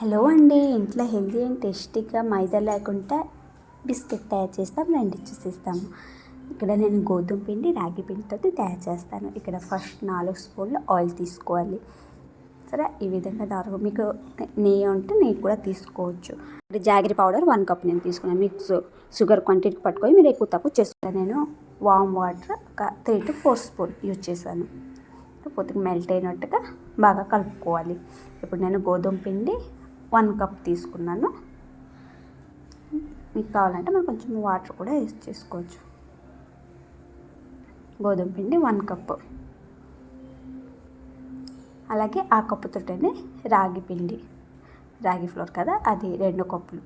Hello అండి, ఇంట్లో healthy and టేస్టీగా మైదా లేకుండా బిస్కెట్ తయారు చేస్తాం, రండి చూసిస్తాము. ఇక్కడ నేను గోధుమ పిండి రాగి పిండితో తయారు చేస్తాను. ఇక్కడ ఫస్ట్ 4 స్పూన్లు ఆయిల్ తీసుకోవాలి. సరే, ఈ విధంగా దారుగా మీకు నెయ్యి ఉంటే నెయ్యి కూడా తీసుకోవచ్చు. జాగరి పౌడర్ 1 కప్ నేను తీసుకున్నాను. మీకు షుగర్ క్వాంటిటీ పట్టుకొని మీరు ఎక్కువ తక్కువ చేసుకుంటాను. నేను వామ్ వాటర్ ఒక 3 to 4 స్పూన్ యూజ్ చేశాను. కొద్దిగా మెల్ట్ అయినట్టుగా బాగా కలుపుకోవాలి. ఇప్పుడు నేను గోధుమ పిండి 1 కప్ తీసుకున్నాను. మీకు కావాలంటే మనం కొంచెం వాటర్ కూడా యూజ్ చేసుకోవచ్చు. గోధుమ పిండి 1 కప్, అలాగే ఆ కప్పుతోనే రాగి పిండి, రాగి ఫ్లోర్ కదా, అది 2 కప్పులు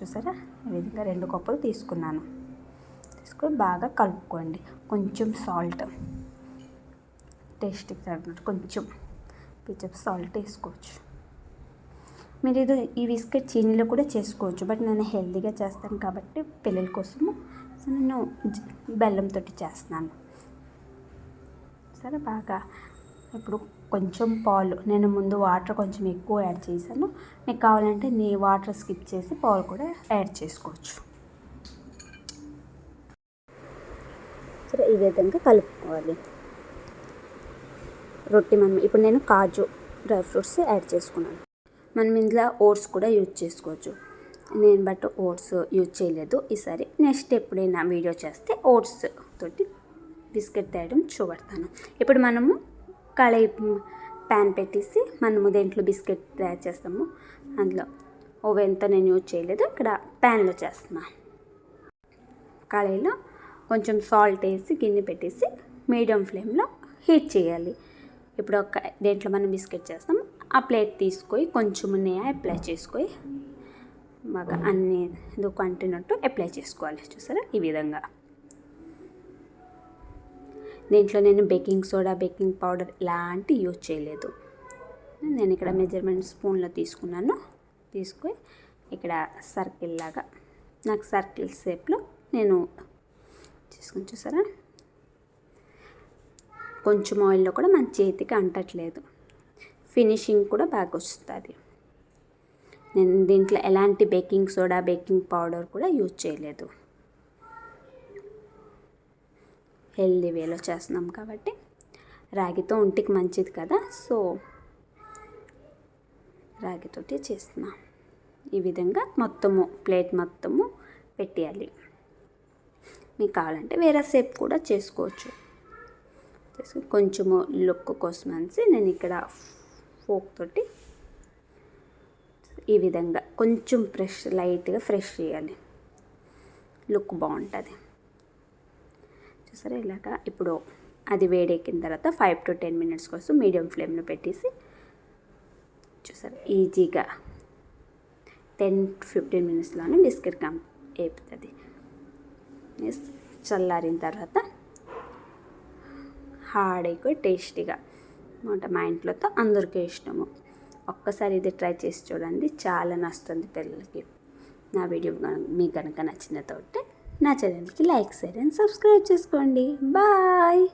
చూసారా, ఈ విధంగా 2 కప్పులు తీసుకున్నాను. తీసుకొని బాగా కలుపుకోండి. కొంచెం సాల్ట్, టేస్ట్కి తగినట్టు కొంచెం పిచ్చప్ సాల్ట్ వేసుకోవచ్చు. మీరు ఇది ఈ బిస్కెట్ చీనీలో కూడా చేసుకోవచ్చు, బట్ నేను హెల్తీగా చేస్తాను కాబట్టి పిల్లల కోసము నేను బెల్లంతో చేస్తున్నాను. సరే, బాగా ఇప్పుడు కొంచెం పాలు, నేను ముందు వాటర్ కొంచెం ఎక్కువ యాడ్ చేశాను. మీకు కావాలంటే వాటర్ స్కిప్ చేసి పాలు కూడా యాడ్ చేసుకోవచ్చు. సరే, ఈ విధంగా కలుపుకోవాలి. రొట్టి మనం ఇప్పుడు నేను కాజు డ్రై ఫ్రూట్స్ యాడ్ చేసుకున్నాను. మనం ఇందులో ఓట్స్ కూడా యూజ్ చేసుకోవచ్చు. నేను బట్ ఓట్స్ యూజ్ చేయలేదు ఈసారి. నెక్స్ట్ ఎప్పుడైనా వీడియో చేస్తే ఓట్స్ తోటి బిస్కెట్ తేయడం చూపెడతాను. ఇప్పుడు మనము కళాయి ప్యాన్ పెట్టేసి మనము దేంట్లో బిస్కెట్ తయారు చేస్తాము, అందులో ఓవెన్తో నేను యూజ్ చేయలేదు, ఇక్కడ ప్యాన్లో చేస్తున్నా. కళాయిలో కొంచెం సాల్ట్ వేసి గిన్నె పెట్టేసి మీడియం ఫ్లేమ్లో హీట్ చేయాలి. ఇప్పుడు దేంట్లో మనం బిస్కెట్ చేస్తాం ఆ ప్లేట్ తీసుకొని కొంచెం నెయ్యి అప్లై చేసుకొని బాగా అన్ని కంటినట్టు అప్లై చేసుకోవాలి. చూసారా, ఈ విధంగా. దీంట్లో నేను బేకింగ్ సోడా, బేకింగ్ పౌడర్ ఇలాంటి యూజ్ చేయలేదు. నేను ఇక్కడ మెజర్మెంట్ స్పూన్లో తీసుకున్నాను. తీసుకొని ఇక్కడ సర్కిల్ లాగా, నాకు సర్కిల్ షేప్లో నేను చేసుకుని, చూసారా, కొంచెం ఆయిల్లో కూడా మన చేతికి అంటట్లేదు. ఫినిషింగ్ కూడా బాగా వస్తుంది. నేను దీంట్లో ఎలాంటి బేకింగ్ సోడా, బేకింగ్ పౌడర్ కూడా యూజ్ చేయలేదు. హెల్దీ వేలో చేస్తున్నాం కాబట్టి, రాగితో ఒంటికి మంచిది కదా, సో రాగితోటి చేస్తున్నా. ఈ విధంగా మొత్తము ప్లేట్ మొత్తము పెట్టేయాలి. మీకు కావాలంటే వేరే షేప్ కూడా చేసుకోవచ్చు. కొంచెము లుక్ కోసం అనేసి నేను ఇక్కడ ఫోక్ తోటి ఈ విధంగా కొంచెం లైట్గా ఫ్రెష్ చేయాలి, లుక్ బాగుంటుంది. చూసారా, ఇలాగా. ఇప్పుడు అది వేడెక్కిన తర్వాత 5 to 10 minutes కోసం మీడియం ఫ్లేమ్లో పెట్టేసి, చూసారా, ఈజీగా 10 to 15 minutesలోనే బిస్కెట్ అయిపోతుంది. చల్లారిన తర్వాత హార్డ్గా టేస్టీగా మా ఇంట్లోతో అందరికీ ఇష్టము. ఒక్కసారి ఇది ట్రై చేసి చూడండి, చాలా నచ్చుతుంది పిల్లలకి. నా వీడియో మీకు కనుక నచ్చినతోటే నా ఛానల్కి లైక్, షేర్ అండ్ సబ్స్క్రైబ్ చేసుకోండి. బాయ్.